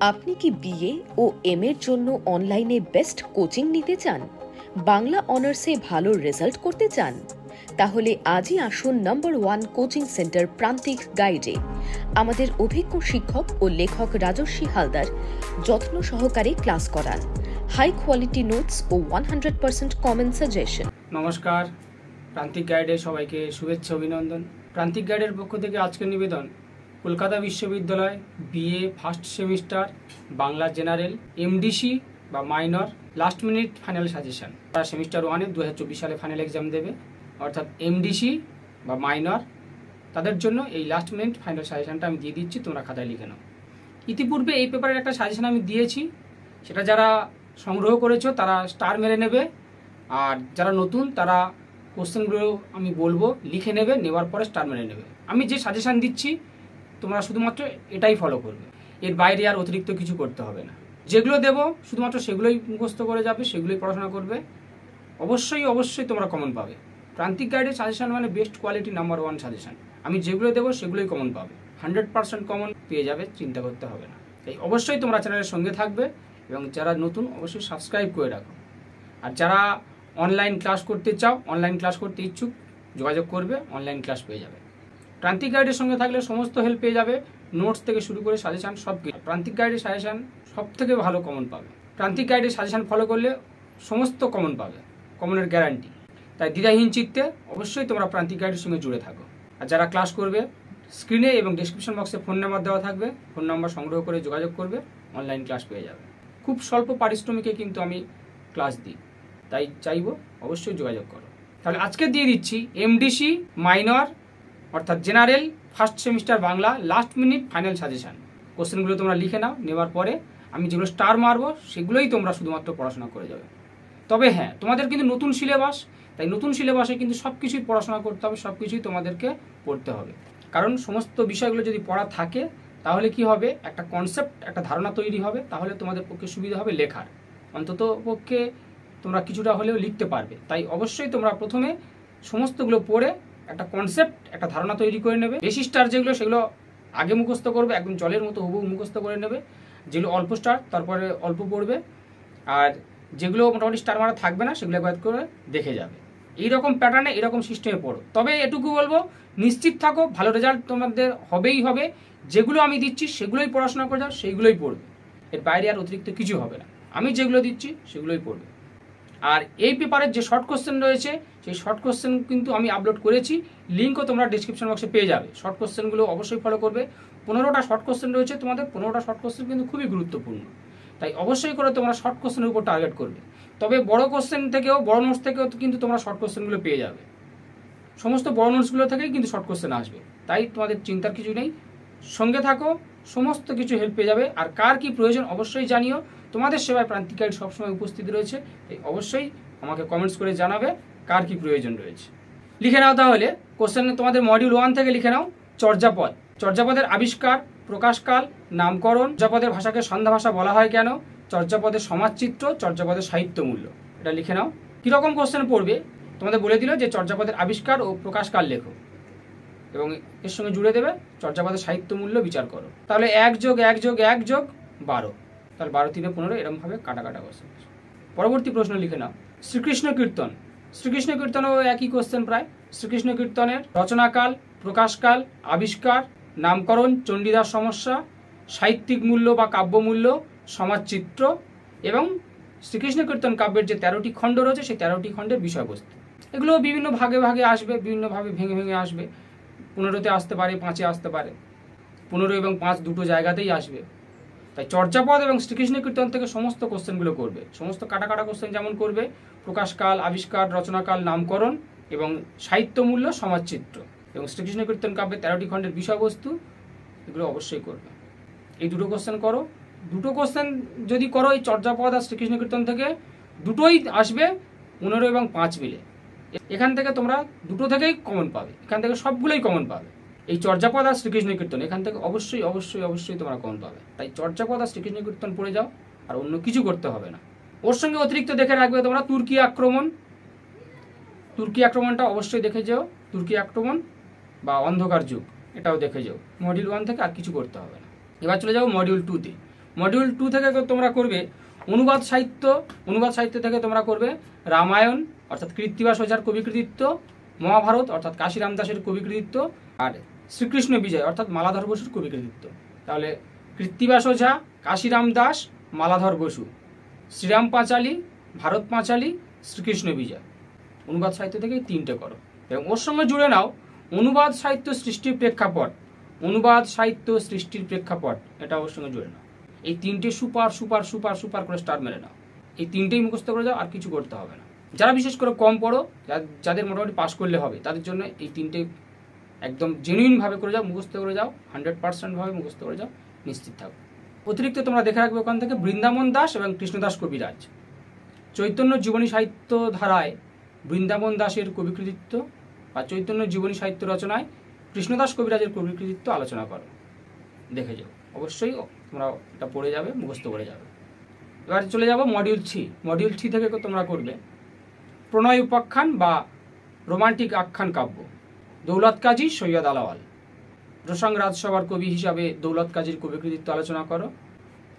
আপনি কি বিএ ও এম এর জন্য অনলাইনে বেস্ট কোচিং নিতে চান? বাংলা অনার্সে ভালো রেজাল্ট করতে চান? তাহলে আজই আসুন নাম্বার 1 কোচিং সেন্টার প্রান্তিক গাইডে। আমাদের অভিজ্ঞ শিক্ষক ও লেখক রাজস্বী হালদার যত্ন সহকারে ক্লাস করান। হাই কোয়ালিটি নোটস ও 100% কমন সাজেশন। নমস্কার, প্রান্তিক গাইডে সবাইকে শুভেচ্ছা অভিনন্দন। প্রান্তিক গাইডের পক্ষ থেকে আজকের নিবেদন কলকাতা বিশ্ববিদ্যালয় BA first semester Bangla general MDC বা minor last minute final suggestion. তারা সেমিস্টার 1-এ 2024 সালে ফাইনাল এক্সাম দেবে, অর্থাৎ এমডিসি বা মাইনর তাদের জন্য এই লাস্ট মিনিট ফাইনাল সাজেশনটা আমি দিয়ে দিচ্ছি, তোমরা খাতায় লিখে নাও। ইতিপূর্বে এই পেপারের একটা সাজেশন আমি দিয়েছি, সেটা যারা সংগ্রহ করেছো তারা স্টার মেরে নেবে, আর যারা নতুন তারা কোশ্চেনগুলো আমি বলবো লিখে নেবে, নেওয়ার পরে স্টার মেরে নেবে। আমি যে সাজেশন দিচ্ছি তোমরা শুধুমাত্র এটাই ফলো করবে, এর বাইরে আর অতিরিক্ত কিছু করতে হবে না। যেগুলো দেবো শুধুমাত্র সেগুলোই মুখস্থ করে যাবে, সেগুলোই পড়াশোনা করবে। অবশ্যই তোমরা কমন পাবে। প্রান্তিক গাইডের সাজেশন মানে বেস্ট কোয়ালিটি নাম্বার 1 সাজেশন। আমি যেগুলো দেবো সেগুলোই কমন পাবে, 100% কমন পেয়ে যাবে, চিন্তা করতে হবে না। তাই অবশ্যই তোমরা চ্যানেলের সঙ্গে থাকবে, এবং যারা নতুন অবশ্যই সাবস্ক্রাইব করে রাখো। আর যারা অনলাইন ক্লাস করতে চাও, অনলাইন ক্লাস করতে ইচ্ছুক, যোগাযোগ করবে, অনলাইন ক্লাস পেয়ে যাবে। প্রান্তিক গাইডের সঙ্গে থাকলে সমস্ত হেল্প পেয়ে যাবে, নোটস থেকে শুরু করে সাজেশন সব কিছু। প্রান্তিক গাইডের সাজেশন সব থেকে ভালো কমন পাবে। প্রান্তিক গাইডের সাজেশন ফলো করলে সমস্ত কমন পাবে, কমনের গ্যারান্টি। তাই দ্বিধাহীন চিত্তে অবশ্যই তোমরা প্রান্তিক গাইডের সঙ্গে জুড়ে থাকো। আর যারা ক্লাস করবে, স্ক্রিনে এবং ডেসক্রিপশন বক্সে ফোন নাম্বার দেওয়া থাকবে, ফোন নাম্বার সংগ্রহ করে যোগাযোগ করবে, অনলাইন ক্লাস পেয়ে যাবে। খুব স্বল্প পারিশ্রমিকে কিন্তু আমি ক্লাস দিই, তাই চাইবো অবশ্যই যোগাযোগ করো। তাহলে আজকে দিয়ে দিচ্ছি এমডিসি মাইনর অর্থাৎ general first semester Bangla last minute final suggestion. কোশ্চেনগুলো তোমরা লিখে নাও, নেওয়ার পরে আমি যেগুলো স্টার মারবো সেগুলোই তোমরা শুধুমাত্র পড়াশোনা করে যাবে। তবে হ্যাঁ, তোমাদের কিন্তু নতুন সিলেবাস, তাই নতুন সিলেবাসে কিন্তু সব কিছুই পড়াশোনা করতে হবে, সব কিছুই তোমাদেরকে পড়তে হবে। কারণ সমস্ত বিষয়গুলো যদি পড়া থাকে তাহলে কি হবে, একটা কনসেপ্ট, একটা ধারণা তৈরি হবে, তাহলে তোমাদের পক্ষে সুবিধা হবে লেখার। অন্তত পক্ষে তোমরা কিছুটা হলেও লিখতে পারবে। তাই অবশ্যই তোমরা প্রথমে সমস্তগুলো পড়ে একটা কনসেপ্ট, একটা ধারণা তৈরি করে নেবে। বেশি স্টার যেগুলো সেগুলো আগে মুখস্থ করবে, একদম জলের মতো হুবহু মুখস্থ করে নেবে। যেগুলো অল্প স্টার তারপরে অল্প পড়বে, আর যেগুলো মোটামুটি স্টার মারা থাকবে না সেগুলো একবার করে দেখে যাবে। এইরকম প্যাটার্নে, এরকম সিস্টেমে পড়ো। তবে এটুকু বলবো, নিশ্চিত থাকো ভালো রেজাল্ট তোমাদের হবেই হবে। যেগুলো আমি দিচ্ছি সেগুলোই পড়াশোনা করে যাও, সেইগুলোই পড়বে, এর বাইরে আর অতিরিক্ত কিছু হবে না। আমি যেগুলো দিচ্ছি সেগুলোই পড়বে। আর এই পেপারের যে শর্ট কোশ্চেন রয়েছে সেই শর্ট কোশ্চেন কিন্তু আমি আপলোড করেছি, লিঙ্কও তোমরা ডিসক্রিপশন বক্সে পেয়ে যাবে। শর্ট কোশ্চেনগুলো অবশ্যই ফলো করবে। 15টা শর্ট কোশ্চেন রয়েছে, তোমাদের 15টা শর্ট কোশ্চেন কিন্তু খুবই গুরুত্বপূর্ণ, তাই অবশ্যই করে তোমরা শর্ট কোশ্চেনের উপর টার্গেট করবে। তবে বড় কোশ্চেন থেকেও, বড় নোটস থেকেও কিন্তু তোমরা শর্ট কোশ্চেনগুলো পেয়ে যাবে। সমস্ত বড় নোটসগুলো থেকেই কিন্তু শর্ট কোশ্চেন আসবে, তাই তোমাদের চিন্তার কিছু নেই। সঙ্গে থাকো, সমস্ত কিছু হেল্প পেয়ে যাবে। আর কার কি প্রয়োজন অবশ্যই জানিও, তোমাদের সেবায় প্রান্তিক গাইড সবসময় উপস্থিত রয়েছে। তাই অবশ্যই আমাকে কমেন্টস করে জানাবে কার কি প্রয়োজন রয়েছে। লিখে নাও তাহলে কোশ্চেন, তোমাদের মডিউল 1 থেকে লিখে নাও চর্যাপদ। চর্যাপদের আবিষ্কার, প্রকাশকাল, নামকরণ, চর্যাপদের ভাষাকে সন্ধ্যা ভাষা বলা হয় কেন, চর্যাপদের সমাজচিত্র, চর্যাপদের সাহিত্য মূল্য। এটা লিখে নাও। কীরকম কোশ্চেন পড়বে তোমাদের বলে দিল যে চর্যাপদের আবিষ্কার ও প্রকাশকাল লেখো, এবং এর সঙ্গে জুড়ে দেবে চর্যাপদের সাহিত্য মূল্য বিচার করো। তাহলে 1+1+1+12, তাহলে 12×3=15, এরকমভাবে কাটা কোশ্চেন। পরবর্তী প্রশ্ন লিখে নাও শ্রীকৃষ্ণ কীর্তন। শ্রীকৃষ্ণ কীর্তনও একই কোশ্চেন প্রায়। শ্রীকৃষ্ণ কীর্তনের রচনাকাল, প্রকাশকাল, আবিষ্কার, নামকরণ, চণ্ডীদাস সমস্যা, সাহিত্যিক মূল্য বা কাব্যমূল্য, সমাজচিত্র, এবং শ্রীকৃষ্ণ কীর্তন কাব্যের যে 13টি খণ্ড রয়েছে সেই 13টি খণ্ডের বিষয়বস্তু। এগুলো বিভিন্ন ভাগে ভাগে আসবে, বিভিন্নভাবে ভেঙে আসবে। 15তে আসতে পারে, 5-এ আসতে পারে। 15 এবং 5 দুটো জায়গাতেই আসবে। তাই চর্যাপদ এবং শ্রীকৃষ্ণ কীর্তন থেকে সমস্ত কোশ্চেনগুলো করবে, সমস্ত কাটা কোশ্চেন যেমন করবে, প্রকাশকাল, আবিষ্কার, রচনাকাল, নামকরণ এবং সাহিত্য মূল্য, সমাজচিত্র এবং শ্রীকৃষ্ণ কীর্তন কাব্যের 13টি খণ্ডের বিষয়বস্তু, এগুলো অবশ্যই করবে। এই দুটো কোশ্চেন করো। দুটো কোশ্চেন যদি করো এই চর্যাপদ আর শ্রীকৃষ্ণ কীর্তন থেকে, দুটোই আসবে 15 এবং 5 মিলে। এখান থেকে তোমরা দুটো থেকেই কমন পাবে, এখান থেকে সবগুলোই কমন পাবে। এই চর্যাপদ আর শ্রীকৃষ্ণ কীর্তন এখান থেকে অবশ্যই তোমরা কমন পাবে। তাই চর্যাপদ আর শ্রীকৃষ্ণ কীর্তন পড়ে যাও, আর অন্য কিছু করতে হবে না। ওর সঙ্গে অতিরিক্ত দেখে রাখবে তোমরা তুর্কি আক্রমণ। তুর্কি আক্রমণটা অবশ্যই দেখে যাও। তুর্কি আক্রমণ বা অন্ধকার যুগ, এটাও দেখে যাও। মডিউল 1 থেকে আর কিছু করতে হবে না। এবার চলে যাবো মডিউল 2-তে। মডিউল 2 থেকে তোমরা করবে অনুবাদ সাহিত্য। অনুবাদ সাহিত্য থেকে তোমরা করবে রামায়ণ অর্থাৎ কৃত্তিবাস ওঝার কবি কৃতিত্ব, মহাভারত অর্থাৎ কাশিরাম দাসের কবি কৃতিত্ব, আর শ্রীকৃষ্ণ বিজয় অর্থাৎ মালাধর বসুর কবি কৃতিত্ব। তাহলে কৃত্তিবাস ওঝা, কাশিরাম দাস, মালাধর বসু, শ্রীরাম পাঁচালী, ভারত পাঁচালী, শ্রীকৃষ্ণ বিজয়। অনুবাদ সাহিত্য থেকে 3টে করো এবং ওর সঙ্গে জুড়ে নাও অনুবাদ সাহিত্য সৃষ্টির প্রেক্ষাপট। অনুবাদ সাহিত্য সৃষ্টির প্রেক্ষাপট এটা ওর সঙ্গে জুড়ে নাও। এই 3টে সুপার সুপার সুপার সুপার করে স্টার মেরে নাও। এই 3টেই মুখস্থ করে যাও, আর কিছু করতে হবে না। যারা বিশেষ করে কম পড়ো, যাদের মোটামুটি পাস করলে হবে, তাদের জন্য এই 3টে একদম জেনুইনভাবে করে যাও, মুখস্থ করে যাও, 100% ভাবে মুখস্থ করে যাও, নিশ্চিত থাকো। অতিরিক্ত তোমরা দেখে রাখবে ওখান থেকে বৃন্দাবন দাস এবং কৃষ্ণদাস কবিরাজ। চৈতন্য জীবনী সাহিত্য ধারায় বৃন্দাবন দাসের কবি কৃতিত্ব আর চৈতন্য জীবনী সাহিত্য রচনায় কৃষ্ণদাস কবিরাজের কবি কৃতিত্ব আলোচনা করো, দেখে যাও। অবশ্যই তোমরা এটা পড়ে যাবে, মুখস্থ করে যাবে। এবার চলে যাব মডিউল 3। মডিউল 3 থেকে তোমরা করবে প্রণয় উপাখ্যান বা রোমান্টিক আখ্যান কাব্য। দৌলত কাজী, সৈয়দ আলাওয়াল। রোসাং রাজসভার কবি হিসাবে দৌলত কাজীর কবি কৃতিত্ব আলোচনা করো,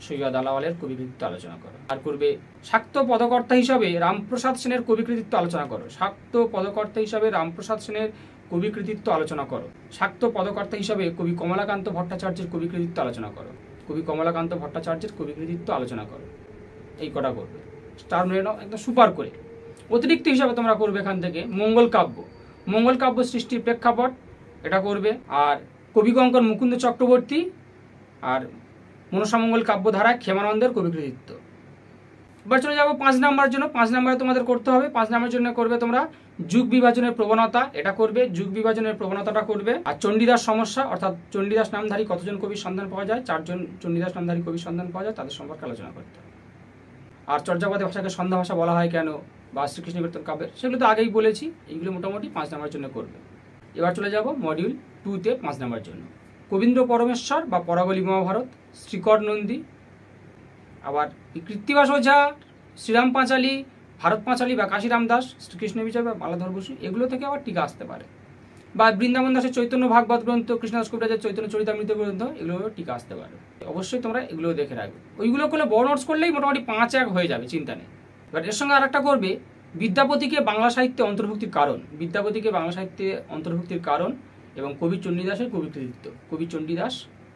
সৈয়দ আলাওয়ালের কবি কৃতিত্ব আলোচনা করো। আর করবে শাক্ত পদকর্তা হিসাবে রামপ্রসাদ সেনের কবি কৃতিত্ব আলোচনা করো। শাক্ত পদকর্তা হিসাবে রামপ্রসাদ সেনের কবি কৃতিত্ব আলোচনা করো। শাক্ত পদকর্তা হিসাবে কবি কমলাকান্ত ভট্টাচার্যের কবি কৃতিত্ব আলোচনা করো। কবি কমলাকান্ত ভট্টাচার্যের কবি কৃতিত্ব আলোচনা করো। এই কটা করবে, স্টার মেরে নাও একদম সুপার করে। অতিরিক্ত হিসাবে তোমরা করবে এখান থেকে মঙ্গল কাব্য। মঙ্গল কাব্য সৃষ্টির প্রেক্ষাপট এটা করবে। আর কবিকঙ্কন মুকুন্দ চক্রবর্তী আর মনসামঙ্গল কাব্যধারায় ক্ষেমানন্দের কবি কৃতিত্ব। এবার চলে যাবো 5 নাম্বারের জন্য। 5 নাম্বারে তোমাদের করতে হবে, 5 নাম্বারের জন্য করবে তোমরা যুগ বিভাজনের প্রবণতা, এটা করবে। যুগ বিভাজনের প্রবণতাটা করবে। আর চণ্ডীদাস সমস্যা অর্থাৎ চণ্ডীদাস নামধারী কতজন কবির সন্ধান পাওয়া যায়, 4জন চণ্ডীদাস নামধারী কবির সন্ধান পাওয়া যায়, তাদের সম্পর্কে আলোচনা করতে হবে। আর চর্যাপদে ভাষাকে সন্ধ্যা ভাষা বলা হয় কেন, বা শ্রীকৃষ্ণ কীর্তন কাব্যের, সেগুলো তো আগেই বলেছি। এইগুলো মোটামুটি 5 নাম্বারের জন্য করবে। এবার চলে যাব মডিউল 2-তে 5 নাম্বারের জন্য কবীন্দ্র পরমেশ্বর বা পরাবলী মহাভারত, শ্রীকর নন্দী। আবার কৃত্তিবাস ওঝা, শ্রীরাম পাঁচালী, ভারত পাঁচালী বা কাশিরাম দাস, শ্রীকৃষ্ণ বিজয় বা মালাধর বসু, এগুলো থেকে আবার টিকা আসতে পারে। বা বৃন্দাবন দাসের চৈতন্য ভাগবত গ্রন্থ, কৃষ্ণদাস কবিরাজের চৈতন্য চরিতামৃত গ্রন্থ, এগুলো টিকা আসতে পারে। অবশ্যই তোমরা এগুলো দেখে রাখবে। ওইগুলো করলে বড় নোটস করলেই মোটামুটি 5-1 হয়ে যাবে, চিন্তা নেই। এবার এর সঙ্গে আরেকটা করবে বিদ্যাপতিকে বাংলা সাহিত্যে অন্তর্ভুক্তির কারণ। বিদ্যাপতিকে বাংলা সাহিত্যে অন্তর্ভুক্তির কারণ এবং কবি চণ্ডীদাসের কবি কৃতিত্ব। কবি চণ্ডীদাস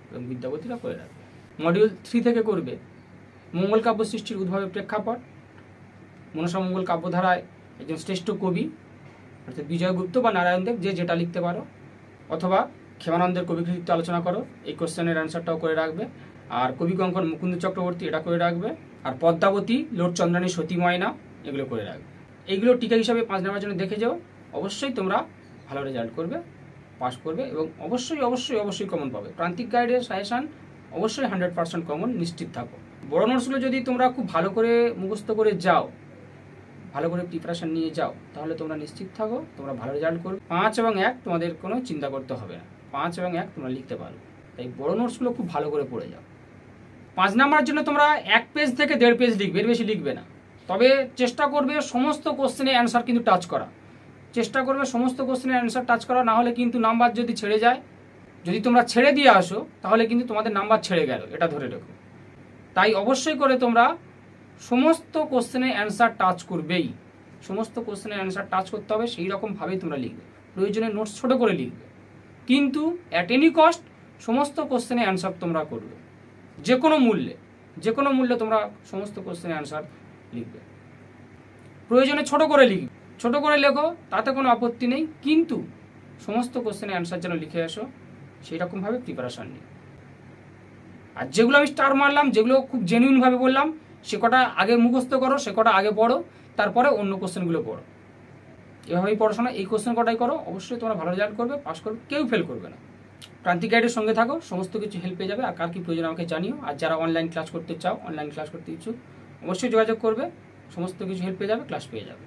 এবং বিদ্যাপতিরা করে রাখবে। মডিউল 3 থেকে করবে মঙ্গল কাব্য সৃষ্টির উদ্ভবের প্রেক্ষাপট। মনসামঙ্গল কাব্যধারায় একজন শ্রেষ্ঠ কবি অর্থাৎ বিজয়গুপ্ত বা নারায়ণদেব, যে যেটা লিখতে পারো, অথবা ক্ষেমানন্দের কবি কৃতিত্ব আলোচনা করো। এই কোশ্চেনের অ্যান্সারটাও করে রাখবে। আর কবিকঙ্কন মুকুন্দ চক্রবর্তী, এটা করে রাখবে। আর পদ্মাবতী, লোট চন্দ্রানী, সতী ময়না, এগুলো করে রাখবে। এইগুলো টিকা হিসাবে 5 নাম্বারের জন্য দেখে যাও। অবশ্যই তোমরা ভালো রেজাল্ট করবে, পাস করবে এবং অবশ্যই অবশ্যই অবশ্যই কমন পাবে। প্রান্তিক গাইডের সাজেশন অবশ্যই 100% কমন, নিশ্চিত থাকো। বড় নোটসগুলো যদি তোমরা খুব ভালো করে মুখস্থ করে যাও, ভালো করে প্রিপারেশন নিয়ে যাও, তাহলে তোমরা নিশ্চিত থাকো তোমরা ভালো রেজাল্ট করবে। 5 এবং 1 তোমাদের কোনো চিন্তা করতে হবে না। 5 এবং 1 তোমরা লিখতে পারো। তাই বড় নোটসগুলো খুব ভালো করে পড়ে যাও। 5 নাম্বারের জন্য তোমরা 1 পেজ থেকে 1.5 পেজ লিখবে, এর বেশি লিখবে না। তবে চেষ্টা করবে সমস্ত কোশ্চেনের অ্যান্সার কিন্তু টাচ করা। চেষ্টা করবে সমস্ত কোশ্চেনের অ্যান্সার টাচ করা, না হলে কিন্তু নাম্বার যদি ছেড়ে যায়, যদি তোমরা ছেড়ে দিয়ে আসো, তাহলে কিন্তু তোমাদের নাম্বার ছেড়ে গেল, এটা ধরে রেখো। তাই অবশ্যই করে তোমরা সমস্ত কোশ্চেনের অ্যান্সার টাচ করবেই। সমস্ত কোশ্চেনের অ্যান্সার টাচ করতে হবে, সেই রকমভাবেই তোমরা লিখবে। প্রয়োজনে নোটস ছোট করে লিখবে, কিন্তু অ্যাট এনি কস্ট সমস্ত কোশ্চেনের অ্যান্সার তোমরা করবে। যে কোনো মূল্যে তোমরা সমস্ত কোশ্চেনের অ্যান্সার লিখবে। প্রয়োজনে ছোট করে লিখবে, ছোট করে লেখো, তাতে কোনো আপত্তি নেই, কিন্তু সমস্ত কোশ্চেনের অ্যান্সার যেন লিখে আসো, সেই রকমভাবে প্রিপারেশান নিই। আর যেগুলো আমি স্টার মারলাম, যেগুলো খুব জেনুইনভাবে বললাম, সে কটা আগে মুখস্থ করো, সে কটা আগে পড়ো, তারপরে অন্য কোশ্চেনগুলো পড়ো। এভাবেই পড়াশোনা, এই কোশ্চেন কটাই করো, অবশ্যই তোমরা ভালো রেজাল্ট করবে, পাস করবে, কেউ ফেল করবে না। প্রান্তিক গাইডের সঙ্গে থাকো, সমস্ত কিছু হেল্প পেয়ে যাবে। আর কার কি প্রয়োজন আমাকে জানিও। আর যারা অনলাইন ক্লাস করতে চাও, অনলাইন ক্লাস করতে ইচ্ছুক, অবশ্যই যোগাযোগ করবে, সমস্ত কিছু হেল্প পেয়ে যাবে, ক্লাস পেয়ে যাবে।